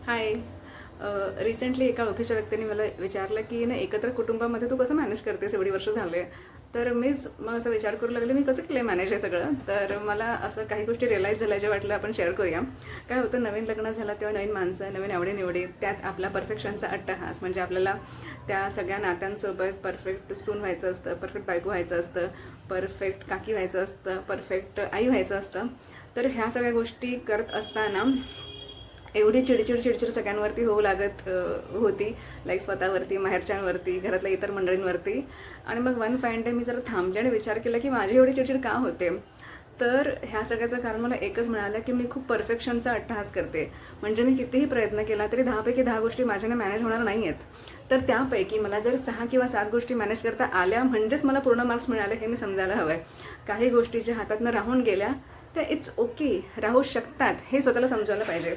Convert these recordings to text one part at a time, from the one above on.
हाय. Recently एका ओळखीच्या व्यक्तीने मला विचारलं की ना एकत्र कुटुंबामध्ये तू कसं मॅनेज करतेस, एवढी वर्ष झाले. तर मीच मग असा विचार करू लागले मी कसं केलं मॅनेज हे सगळं. तर मला असं काही गोष्टी रिअलाईज झाल्या ज्या वाटलं आपण शेअर करूया. काय होतं, नवीन लग्न झालं तेव्हा नवीन माणसं, नवीन आवडीनिवडी, त्यात आपला परफेक्शनचा अट्टहास. म्हणजे आपल्याला त्या सगळ्या नात्यांसोबत परफेक्ट सून व्हायचं असतं, परफेक्ट बायको व्हायचं असतं, परफेक्ट काकी व्हायचं असतं, परफेक्ट आई व्हायचं असतं. तर ह्या सगळ्या गोष्टी करत असताना एवढी चिडचिड सगळ्यांवरती होऊ लागत होती. लाईक स्वतःवरती, माहेरच्यांवरती, घरातल्या इतर मंडळींवरती. आणि मग वन फाईन डे मी जरा थांबले आणि विचार केला की माझी एवढी चिडचिड का होते. तर ह्या सगळ्याचं कारण मला एकच मिळालं की मी खूप परफेक्शनचा अट्टहास करते. म्हणजे मी कितीही प्रयत्न केला तरी 10पैकी 10 गोष्टी माझ्याने मॅनेज होणार नाही आहेत. तर त्यापैकी मला जर 6 किंवा 7 गोष्टी मॅनेज करता आल्या म्हणजेच मला पूर्ण मार्क्स मिळाले हे मी समजायला हवं आहे. काही गोष्टी ज्या हातातनं राहून गेल्या त्या इट्स ओके, राहू शकतात हे स्वतःला समजायला पाहिजे.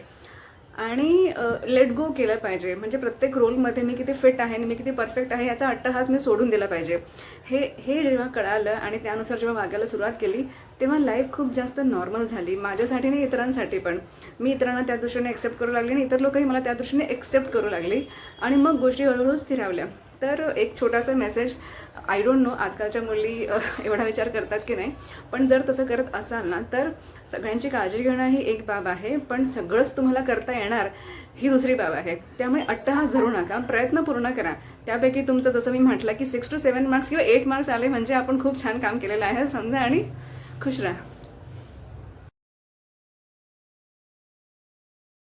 आणि लेट गो केलं पाहिजे. म्हणजे प्रत्येक रोलमध्ये मी किती फिट आहे आणि मी किती परफेक्ट आहे याचा अट्टहास मी सोडून दिला पाहिजे. हे हे जेव्हा कळालं आणि त्यानुसार जेव्हा वागायला सुरुवात केली तेव्हा लाईफ खूप जास्त नॉर्मल झाली माझ्यासाठी आणि इतरांसाठी पण. मी इतरांना त्या दृष्टीने एक्सेप्ट करू लागले आणि इतर लोकही मला त्या दृष्टीने एक्सेप्ट करू लागली आणि मग गोष्टी हळूहळू स्थिरावल्या. तर एक छोटासा मेसेज, आय डोंट नो आजकालच्या मुली एवढा विचार करतात की नाही, पण जर तसं करत असाल ना तर सगळ्यांची काळजी घेणं ही एक बाब आहे, पण सगळंच तुम्हाला करता येणार ही दुसरी बाब आहे. त्यामुळे अट्टहास धरू नका, प्रयत्न पूर्ण करा. त्यापैकी तुमचं जसं मी म्हटलं की 6 to 7 मार्क्स किंवा 8 मार्क्स आले म्हणजे आपण खूप छान काम केलेलं आहे समजा आणि खुश राहा.